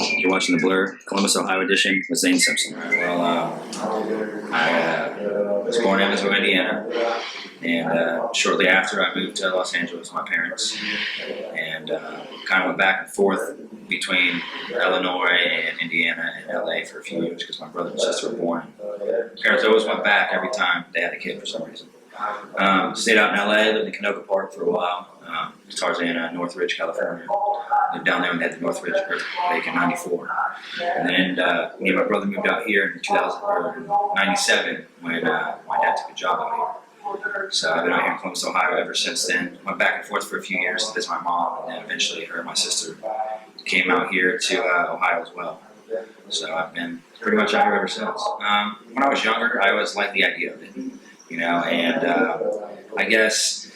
You're watching the Blurr, Columbus, Ohio edition with Zayne Simpson. Well, I was born in Evansville, Indiana, and shortly after I moved to Los Angeles with my parents, and kind of went back and forth between Illinois and Indiana and LA for a few years because my brother and sister were born. Parents always went back every time they had a kid for some reason. Stayed out in LA, lived in Karaoke Park for a while, Tarzana, Northridge, California. Lived down there when they had the Northridge earthquake in '94. And then me and my brother moved out here in 1997 when my dad took a job out here. So I've been out here in Columbus, Ohio ever since then. Went back and forth for a few years to visit my mom, and then eventually her and my sister came out here to Ohio as well. So I've been pretty much out here ever since. When I was younger, I always liked the idea of it, you know, and I guess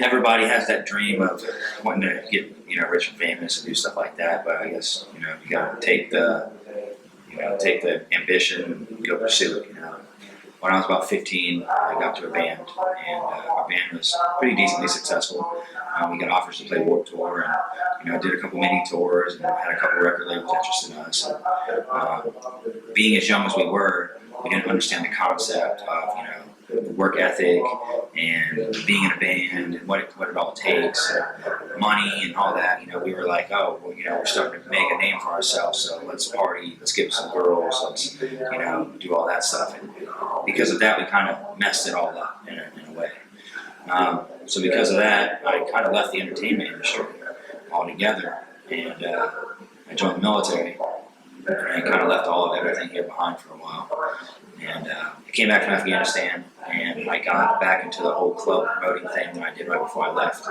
everybody has that dream of wanting to get, you know, rich and famous and do stuff like that. But I guess, you know, you got to take the ambition and go pursue it. You know, when I was about 15, I got to a band, and our band was pretty decently successful. We got offers to play Warped Tour, and you know, did a couple mini tours, and had a couple record labels interested in us. And, being as young as we were, we didn't understand the concept of, you know, the work ethic and being in a band and what it all takes, and money and all that. You know, we were like, oh, well, you know, we're starting to make a name for ourselves, so let's party, let's get some girls, let's, you know, do all that stuff. And because of that, we kind of messed it all up in a way. So because of that, I kind of left the entertainment industry altogether, and I joined the military, and kind of left all of everything here behind for a while. And I came back from Afghanistan, and I got back into the whole club promoting thing that I did right before I left.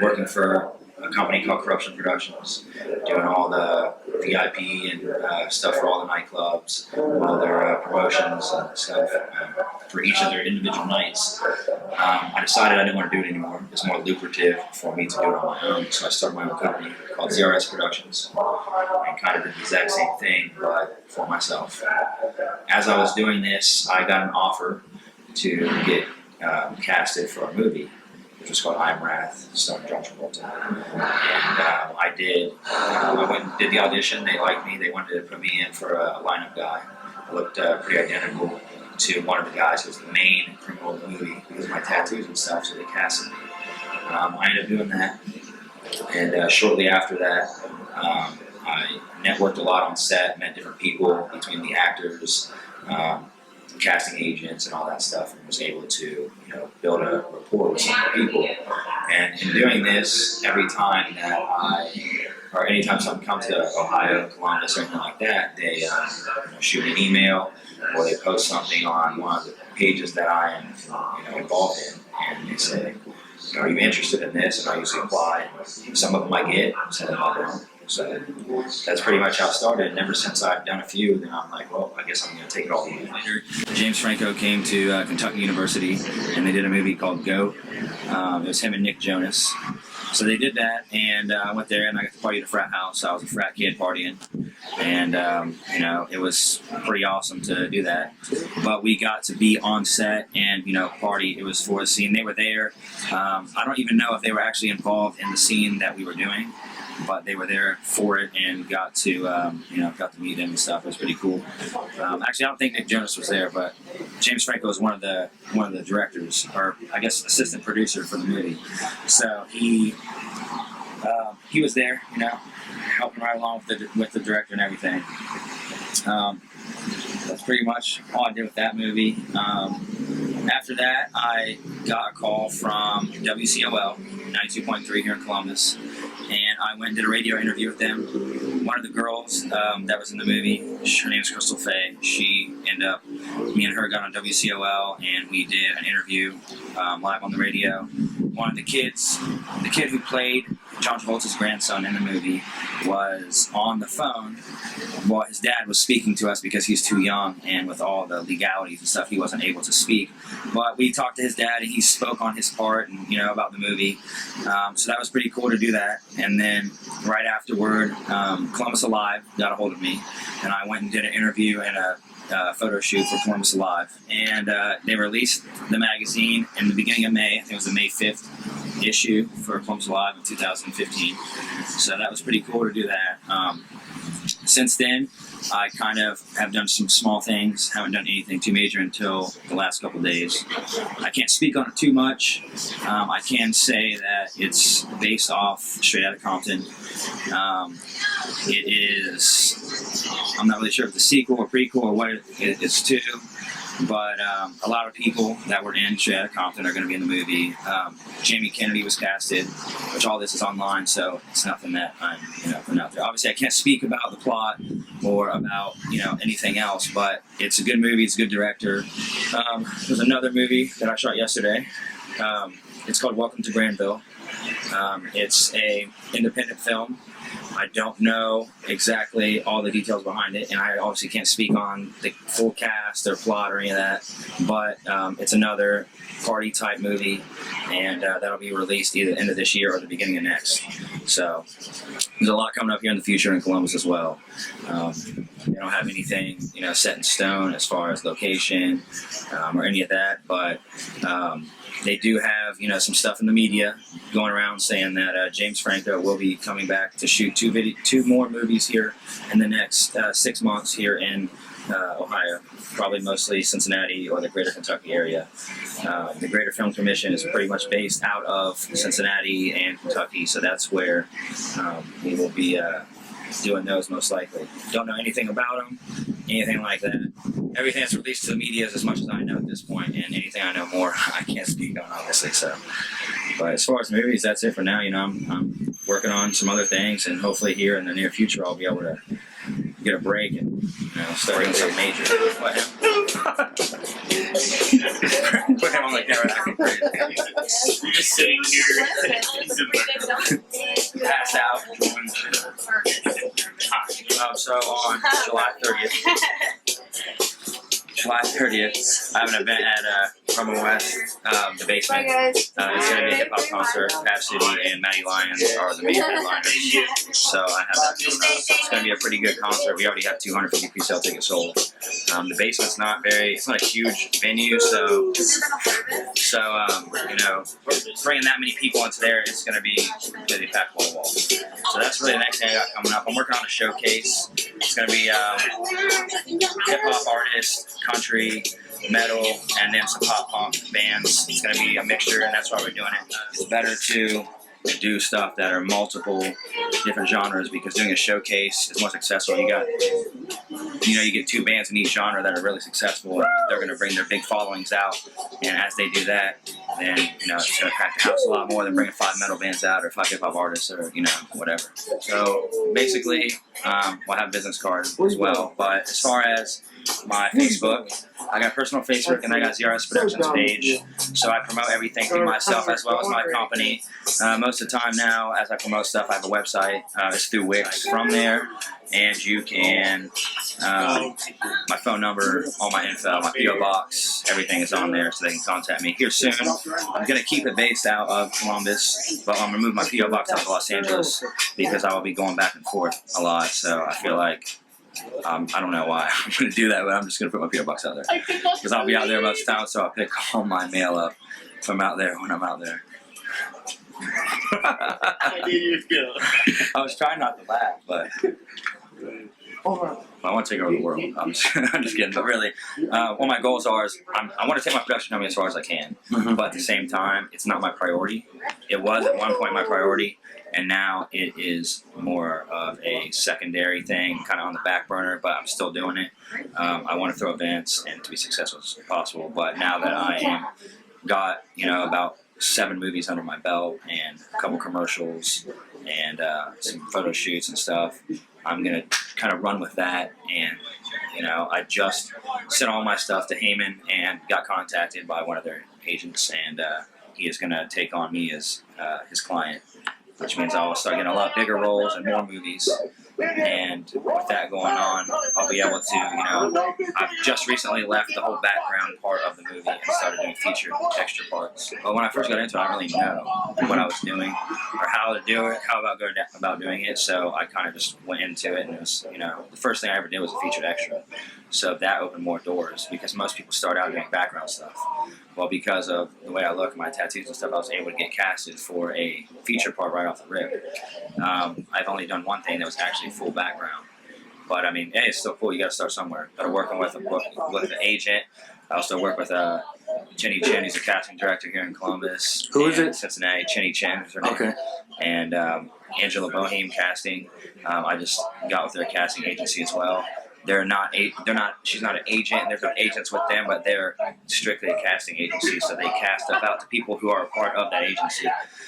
Working for a company called Corruption Productions, doing all the VIP and stuff for all the nightclubs, all their promotions and stuff for each of their individual nights. I decided I didn't want to do it anymore. It was more lucrative for me to do it on my own, so I started my own company called ZRS Productions, and kind of did the exact same thing, but for myself. As I was doing this, I got an offer to get casted for a movie, which was called I'm Raff, starring John Travolta. And I did. I went and did the audition. They liked me. They wanted to put me in for a lineup guy. I looked pretty identical to one of the guys who was the main criminal in the movie because of my tattoos and stuff, so they casted me. I ended up doing that. And shortly after that, I networked a lot on set, met different people between the actors, casting agents, and all that stuff, and was able to, you know, build a rapport with some of the people. And in doing this, every time that or anytime someone comes to Ohio, Columbus, or anything like that, they you know, shoot me an email, or they post something on one of the pages that I am, you know, involved in, and they say, are you interested in this? And I usually apply. Some of them I get, some of them I don't. So that's pretty much how it started. And ever since I've done a few, then I'm like, well, I guess I'm going to take it all the way. Later, James Franco came to Kentucky University, and they did a movie called Go. It was him and Nick Jonas. So they did that, and I went there, and I got to party at a frat house. I was a frat kid partying, and you know, it was pretty awesome to do that. But we got to be on set and, you know, party. It was for a scene. They were there. I don't even know if they were actually involved in the scene that we were doing, but they were there for it and got to, you know, got to meet him and stuff. It was pretty cool. Actually, I don't think Nick Jonas was there, but James Franco was one of the directors, or I guess assistant producer for the movie. So he was there, you know, helping right along with the director and everything. That's pretty much all I did with that movie. After that, I got a call from WCOL 92.3 here in Columbus, and I went and did a radio interview with them. One of the girls that was in the movie, her name is Crystal Faye. She ended up, me and her got on WCOL, and we did an interview live on the radio. One of the kids, the kid who played John Travolta's grandson in the movie, was on the phone while his dad was speaking to us because he's too young, and with all the legalities and stuff, he wasn't able to speak. But we talked to his dad, and he spoke on his part, and, you know, about the movie. So that was pretty cool to do that. And then right afterward, Columbus Alive got a hold of me, and I went and did an interview in a photo shoot for Columbus Alive, and they released the magazine in the beginning of May. I think it was the May 5th issue for Columbus Alive in 2015. So that was pretty cool to do that. Since then, I kind of have done some small things, haven't done anything too major until the last couple of days. I can't speak on it too much. I can say that it's based off Straight Outta Compton. It is, I'm not really sure if it's a sequel or prequel or what it is to, but a lot of people that were in Straight Outta Compton are going to be in the movie. Jamie Kennedy was casted, which all this is online, so it's nothing that I'm putting out there. Obviously, I can't speak about the plot or about anything else, but it's a good movie. It's a good director. There's another movie that I shot yesterday. It's called Welcome to Granville. It's a independent film. I don't know exactly all the details behind it, and I obviously can't speak on the full cast or plot or any of that, but it's another party-type movie, and that'll be released either end of this year or the beginning of next. So there's a lot coming up here in the future in Columbus as well. They don't have anything set in stone as far as location or any of that, but they do have some stuff in the media going around saying that James Franco will be coming back to shoot two more movies here in the next 6 months here in Ohio, probably mostly Cincinnati or the greater Kentucky area. The Greater Film Commission is pretty much based out of Cincinnati and Kentucky, so that's where we will be doing those most likely. Don't know anything about them, anything like that. Everything that's released to the media is as much as I know at this point, and anything I know more, I can't speak on, obviously. So, but as far as movies, that's it for now. I'm working on some other things, and hopefully here in the near future, I'll be able to get a break and start doing something major. Put him on the camera. You're just sitting here. Pass out. So on July 30th, I have an event at Rumble West, the basement. It's going to be a hip-hop concert. Pat City and Matty Lyons are the main headliners. So I have that coming up. It's going to be a pretty good concert. We already have 250 pre-sale tickets sold. The basement's it's not a huge venue, so bringing that many people into there, it's going to be really packed wall to wall. So that's really the next thing I got coming up. I'm working on a showcase. It's going to be hip-hop artists, country, metal, and then some pop-punk bands. It's going to be a mixture, and that's why we're doing it. It's better to do stuff that are multiple different genres, because doing a showcase is more successful. You get two bands in each genre that are really successful, and they're going to bring their big followings out, and as they do that, then it's going to pack the house a lot more than bringing 5 metal bands out or 5 hip-hop artists or whatever. So basically we'll have business cards as well, but as far as my Facebook, I got a personal Facebook and I got ZRS Productions page, so I promote everything through myself as well as my company. Most of the time now, as I promote stuff, I have a website. It's through Wix from there, and you can my phone number, all my info, my PO box, everything is on there, so they can contact me here soon. I'm gonna keep it based out of Columbus, but I'm gonna move my PO box out to Los Angeles because I will be going back and forth a lot. So I feel like I don't know why I'm going to do that, but I'm just going to put my PO box out there because I'll be out there most of the time, so I'll pick all my mail up from out there when I'm out there. How do you feel? I was trying not to laugh, but I want to take over the world. I'm just kidding, but really, what my goals are is I want to take my production company as far as I can, but at the same time, it's not my priority. It was at one point my priority, and now it is more of a secondary thing, kind of on the back burner, but I'm still doing it. I want to throw events and to be successful as possible, but now that I got about 7 movies under my belt and a couple commercials and some photo shoots and stuff, I'm going to kind of run with that. And I just sent all my stuff to Heyman and got contacted by one of their agents, and he is going to take on me as his client, which means I'll start getting a lot bigger roles and more movies. And with that going on, I'll be able to, I've just recently left the whole background part of the movie and started doing featured extra parts. But when I first got into it, I didn't really know what I was doing or how to do it, about doing it. So I kind of just went into it, and it was, the first thing I ever did was a featured extra. So that opened more doors because most people start out doing background stuff. Well, because of the way I look and my tattoos and stuff, I was able to get casted for a feature part right off the rip. I've only done one thing that was actually full background. But I mean, hey, it's still cool. You got to start somewhere. Got to working with an agent. I also work with Chinny Chin. He's a casting director here in Columbus. Who is it? Cincinnati. Chinny Chin is her name. Okay. And Angela Boheme Casting. I just got with their casting agency as well. She's not an agent, and there's no agents with them, but they're strictly a casting agency, so they cast stuff out to people who are a part of that agency.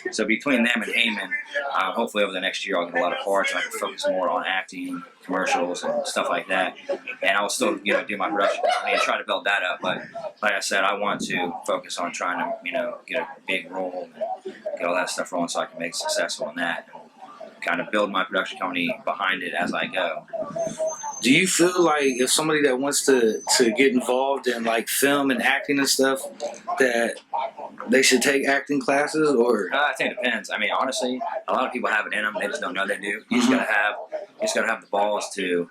So between them and Heyman, hopefully over the next year I'll get a lot of parts, and I can focus more on acting, commercials, and stuff like that. And I'll still, do my production company and try to build that up. But like I said, I want to focus on trying to, get a big role and get all that stuff rolling so I can make it successful in that. Kind of build my production company behind it as I go. Do you feel like if somebody that wants to get involved in like film and acting and stuff, that they should take acting classes, or? I think it depends. I mean, honestly, a lot of people have it in them. They just don't know they do. You just gotta have the balls to,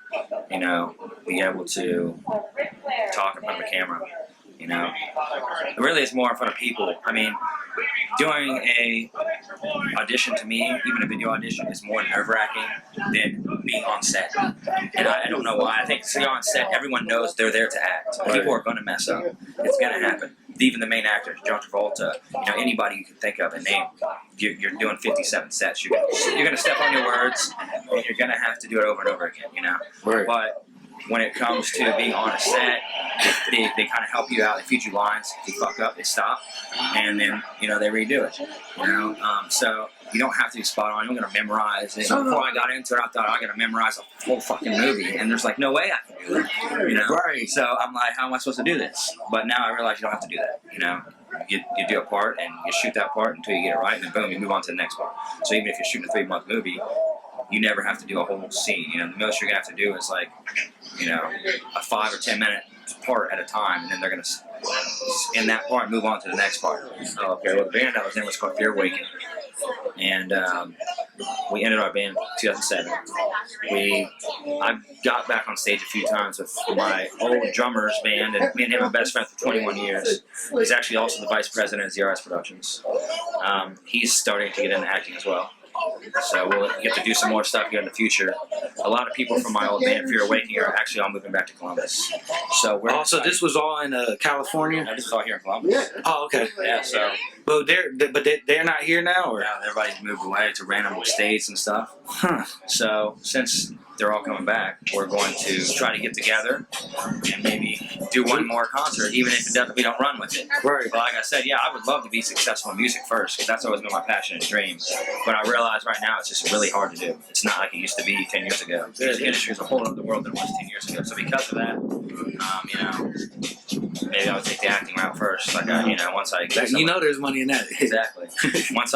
be able to talk in front of a camera. It really is more in front of people. I mean, doing a audition to me, even a video audition, is more nerve-wracking than being on set. And I don't know why. I think you're on set, everyone knows they're there to act. People are going to mess up. It's going to happen. Even the main actors, John Travolta, anybody you can think of and name. You're doing 57 sets. You're going to step on your words, and you're going to have to do it over and over again. Right. But when it comes to being on a set, they kind of help you out. They feed you lines. If you fuck up, they stop, and then they redo it. So you don't have to be spot on. You're going to memorize it. Before I got into it, I thought I got to memorize a whole fucking movie, and there's like no way I can do that. Right. So I'm like, how am I supposed to do this? But now I realize you don't have to do that. You do a part and you shoot that part until you get it right, and then boom, you move on to the next part. So even if you're shooting a 3-month movie, you never have to do a whole scene. The most you're gonna have to do is like, a 5 or 10 minute part at a time, and then they're gonna in that part move on to the next part. Okay, well the band I was in was called Fear Awakening, and we ended our band in 2007. I got back on stage a few times with my old drummer's band, and me and him are best friends for 21 years. He's actually also the vice president of ZRS Productions. He's starting to get into acting as well. So we'll get to do some more stuff here in the future. A lot of people from my old band, Fear Awakening, are actually all moving back to Columbus. So So this was all in California? I just all here in Columbus. Oh, okay. Yeah, so. But they're not here now, or? Yeah, everybody's moved away to random states and stuff. Huh. So since they're all coming back, we're going to try to get together and maybe do one more concert, even if we don't run with it. Right. But like I said, yeah, I would love to be successful in music first, because that's always been my passion and dream. But I realize right now it's just really hard to do. It's not like it used to be 10 years ago. The music industry is a whole other world than it was 10 years ago. So because of that, maybe I would take the acting route first. Like, once I get there's money in that. Exactly. Once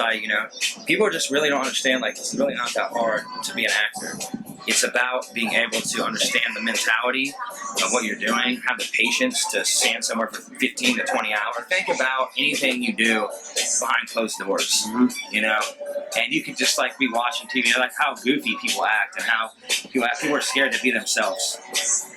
people just really don't understand, like, it's really not that hard to be an actor. It's about being able to understand the mentality of what you're doing, have the patience to stand somewhere for 15 to 20 hours. Think about anything you do behind closed doors, and you could just like be watching TV, like how goofy people act and how people are scared to be themselves.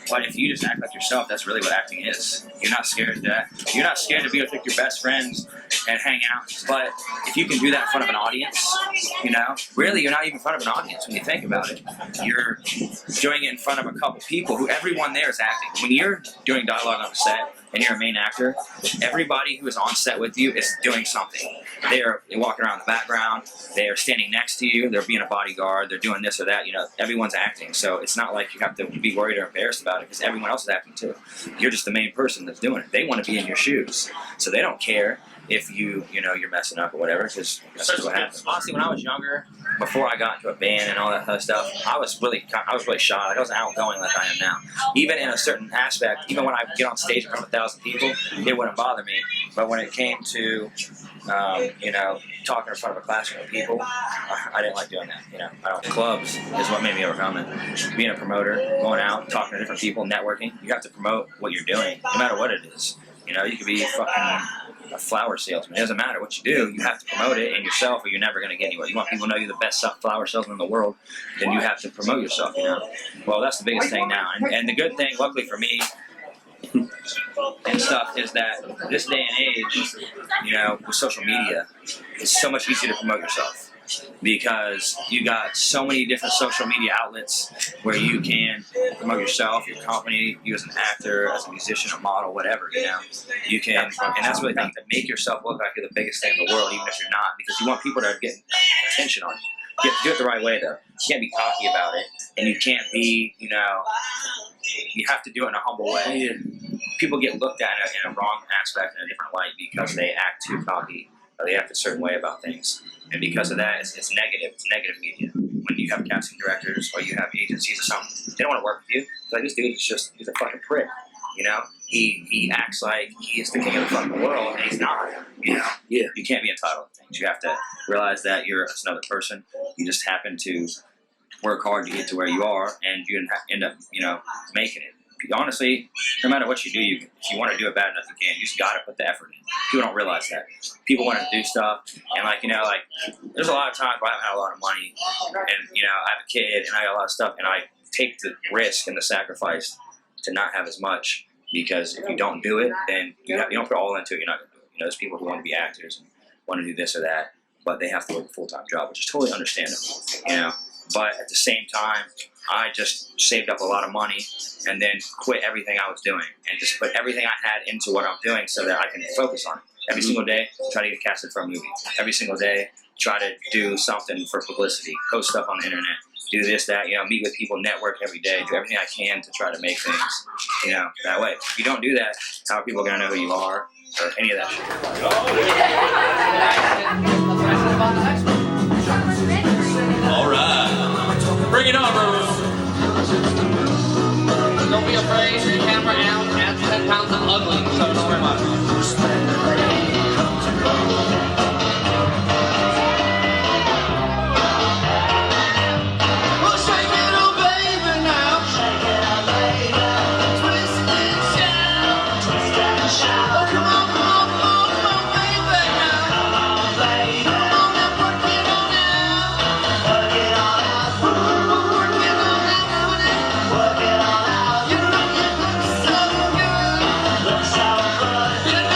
But if you just act like yourself, that's really what acting is. You're not scared to act. You're not scared to be with your best friends and hang out. But if you can do that in front of an audience, really you're not even in front of an audience when you think about it. You're doing it in front of a couple people who everyone there is acting. When you're doing dialogue on a set and you're a main actor, everybody who is on set with you is doing something. They're walking around the background, they're standing next to you, they're being a bodyguard, they're doing this or that, everyone's acting. So it's not like you have to be worried or embarrassed about it, because everyone else is acting too. You're just the main person that's doing it. They want to be in your shoes. So they don't care if you're messing up or whatever, because that's just what happens. Honestly, when I was younger, before I got into a band and all that kind of stuff, I was really shy. Like, I wasn't outgoing like I am now. Even in a certain aspect, even when I would get on stage in front of 1,000 people, it wouldn't bother me. But when it came to talking in front of a classroom of people, I didn't like doing that. Clubs is what made me overcome it. Being a promoter, going out, talking to different people, networking, you have to promote what you're doing, no matter what it is. You could be fucking a flower salesman. It doesn't matter what you do, you have to promote it and yourself, or you're never going to get anywhere. You want people to know you're the best flower salesman in the world, then you have to promote yourself, you know. Well, that's the biggest thing now. And the good thing, luckily for me, and stuff, is that this day and age, you know, with social media, it's so much easier to promote yourself. Because you got so many different social media outlets where you can promote yourself, your company, you as an actor, as a musician, a model, whatever, you know. You can, and that's really thing, to make yourself look like you're the biggest thing in the world, even if you're not, because you want people to get attention on you. Do it the right way, though. You can't be cocky about it, and you can't be, you know, you have to do it in a humble way. People get looked at in a wrong aspect, in a different light, because they act too cocky, or they act a certain way about things. And because of that, it's negative. It's negative media. When you have casting directors or you have agencies or something, they don't want to work with you. Like, this dude he's a fucking prick. You know? He acts like he is the king of the fucking world, and he's not. You know? Yeah. You can't be entitled to things. You have to realize that you're just another person. You just happen to work hard to get to where you are, and you end up, you know, making it. Honestly, no matter what you do, if you want to do it bad enough, you can. You just got to put the effort in. People don't realize that. People want to do stuff, and like, you know, like, there's a lot of times where I haven't had a lot of money, and, you know, I have a kid, and I got a lot of stuff, and I take the risk and the sacrifice to not have as much, because if you don't do it, then you don't put all into it, you're not going to do it. You know, there's people who want to be actors and want to do this or that, but they have to work a full-time job, which is totally understandable, you know. But at the same time, I just saved up a lot of money and then quit everything I was doing and just put everything I had into what I'm doing so that I can focus on it. Every single day, try to get casted for a movie. Every single day, try to do something for publicity, post stuff on the internet, do this, that, you know, meet with people, network every day, do everything I can to try to make things, you know, that way. If you don't do that, how are people going to know who you are or any of that shit? All right. Bring it on, bros. Don't be afraid. The camera out at 10 pounds of ugly, so don't worry about it. Well, shake it up, baby, now. Shake it up, baby. Twist and shout. Twist and shout. Oh, come on, baby, now. Come on, baby. Come on and work it on out. Work it on out. Work it on out, honey. Work it on out. You look so good. Look so good.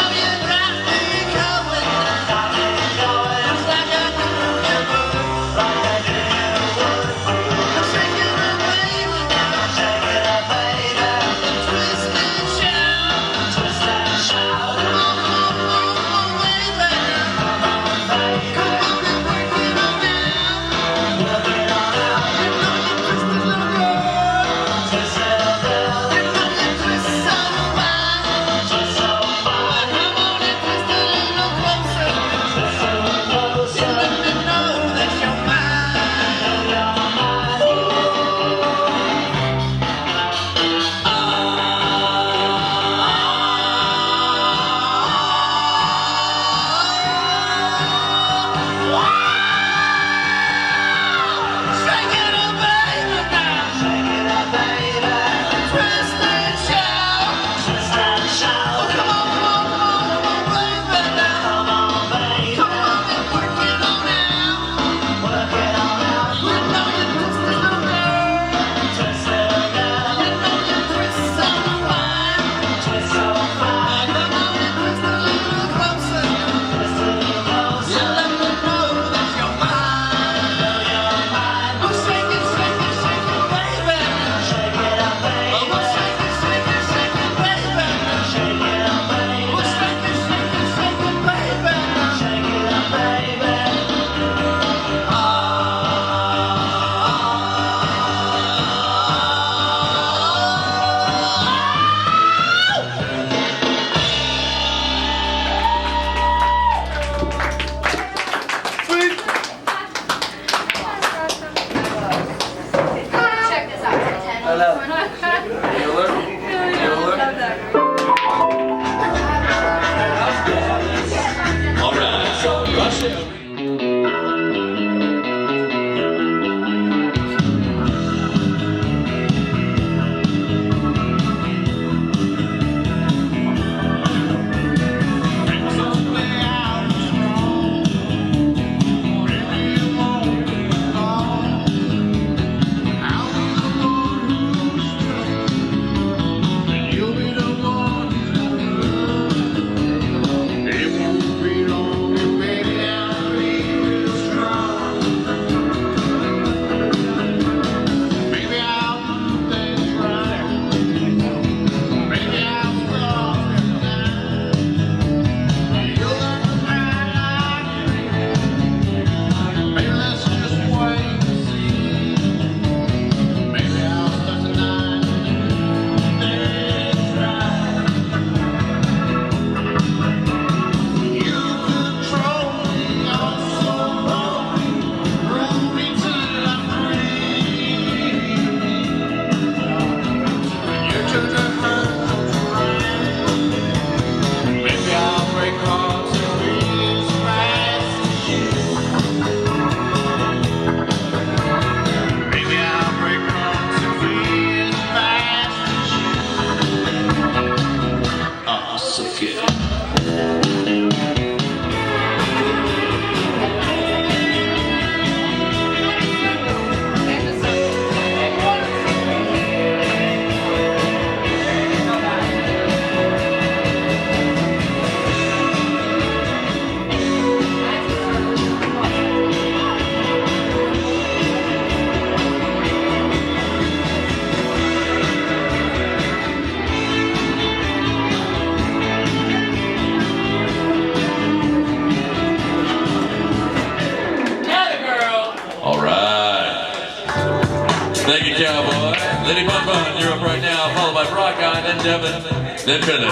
Lady Bun Bun, you're up right now, followed by Brock Guy, then Devin, then Billy.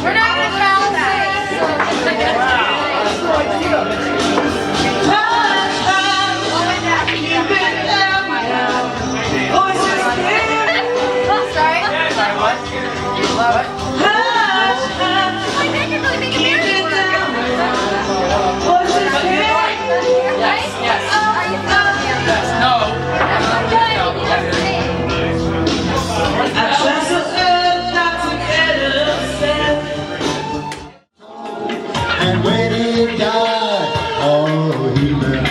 We're not gonna tell And when he died, oh, he left.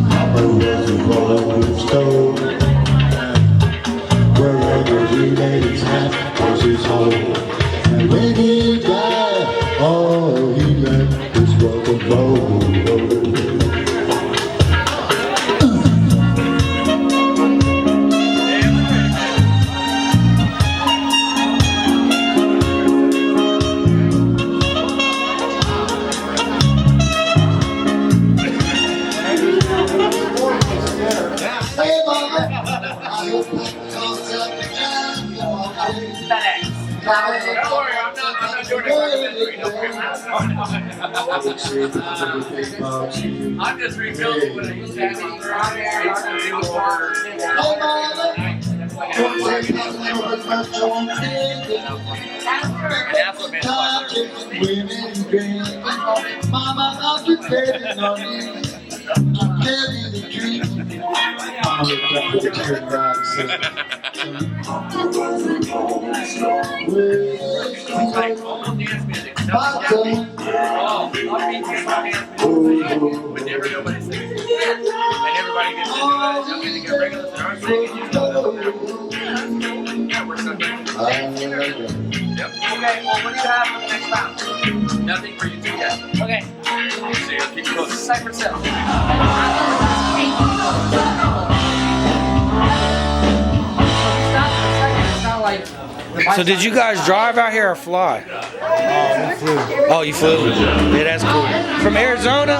Papa was a rolling stone. Wherever he laid his hat was his home. And when he died, oh, he left his rock and roll. I'm just rebuilding what I used to have on Mama, I'll be betting on you. I'm telling the truth. I'm going to turn around Okay, well, what do you have for the next round? Nothing for you two yet. Okay. So you'll keep close. Cypher cell. So did you guys drive out here or fly? Oh, you flew? Yeah, that's cool. From Arizona?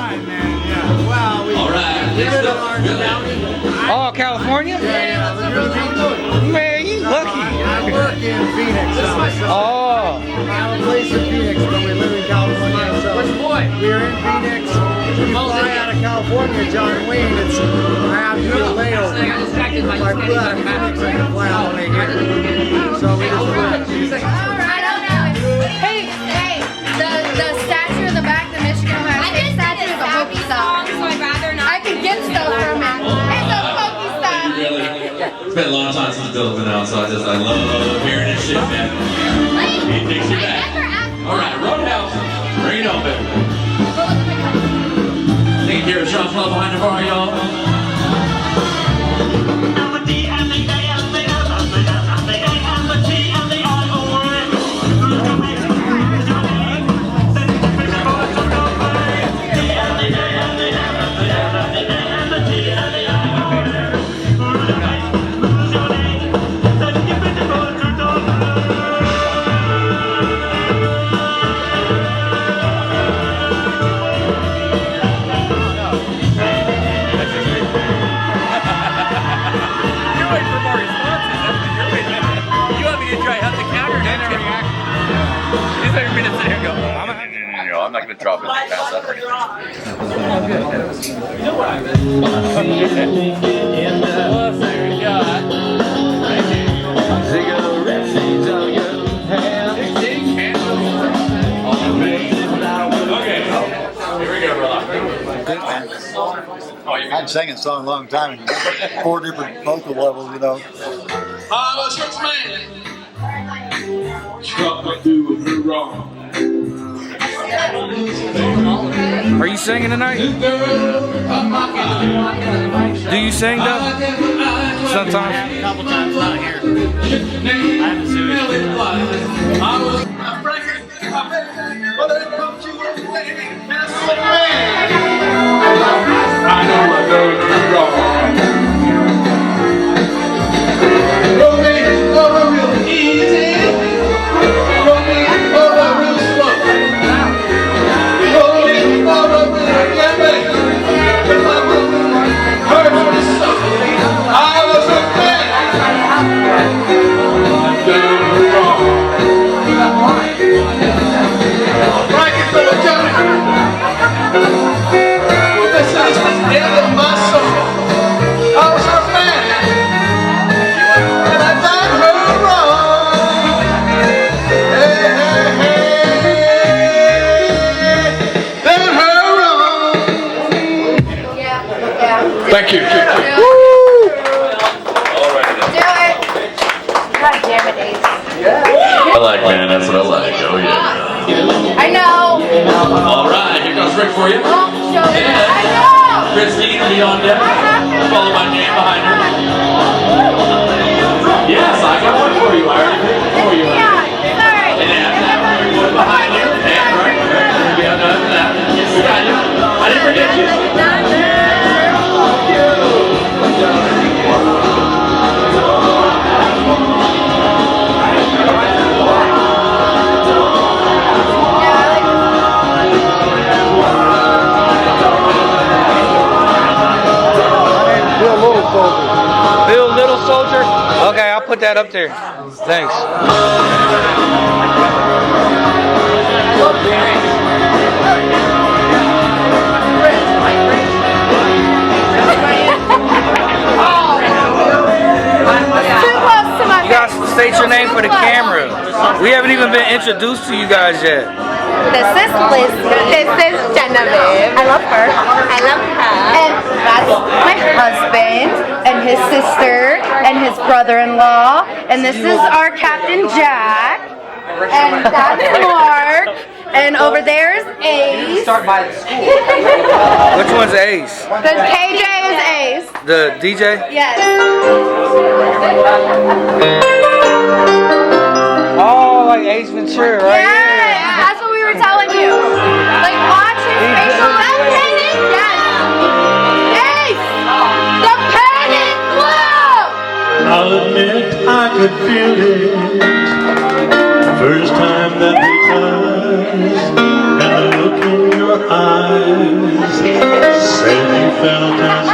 All right. Oh, California? Man, you lucky. I work in Phoenix now, so Oh. I have a place in Phoenix, but we live in California, so we're in Phoenix. We fly out of California, John Wayne. I have to do a layover. If I flew out of Phoenix, I can fly out when I get here. So we just flew. I don't know. Hey, the statue in the back, the Michigan Ohio State statue is a hokey stuff. So I'd rather not. I can get stuff from it. It's a hokey stuff. It's been a long time since Bill's been out, so I love hearing his shit, man. He takes you back. All right, Roadhouse. Bring it on, baby. Taking care of Sean's love behind the bar, y'all. I'm not going to drop it past that right now. You know what I meant? Okay, here we go, brother. I hadn't sang a song in a long time, and 4 different vocal levels, you know. I'm a church man. Struck through with her wrong. Are you singing tonight? I'm Do you sing though? Sometimes. A couple times, not here. I haven't sued. I know I done wrong. Roll me over real easy. Roll me over real slow. Roll me over real gently. But my woman hurts me so. I was a man. I done wrong. Frankie for the Johnny. Well, this is the end of my soul. I was a man. And I done her wrong. Hey, hey, hey. Done her wrong. Yeah. Thank you. Do it. God damn it, Ace. I like, man, that's what I like. Oh, yeah. I know. All right, here goes Rick for you. Oh, show me. Yeah. I know. Christine will be on deck, followed by Dan behind her. Yes, I got one for you. I already picked one for you. Yeah, sorry. And after that, one behind you. And right there. Yeah, no, that. Yes, we got you. I didn't forget you. Bill Little Soldier? Okay, I'll put that up there. Thanks. Too close to my You guys state your name for the camera. We haven't even been introduced to you guys yet. This is Lizzie. This is Genovieve. I love her. I love her. And that's my husband and his sister and his brother-in-law. And this is our Captain Jack. And that's Mark. And over there's Ace. Which one's Ace? Because KJ is Ace. The DJ? Yes. Oh, like Ace Ventura, right? Yeah, that's what we were telling you. Like, watch his facial expression. Yes. Ace! The panic glow! I'll admit I could feel it first time that we touched, and the look in your eyes said you felt as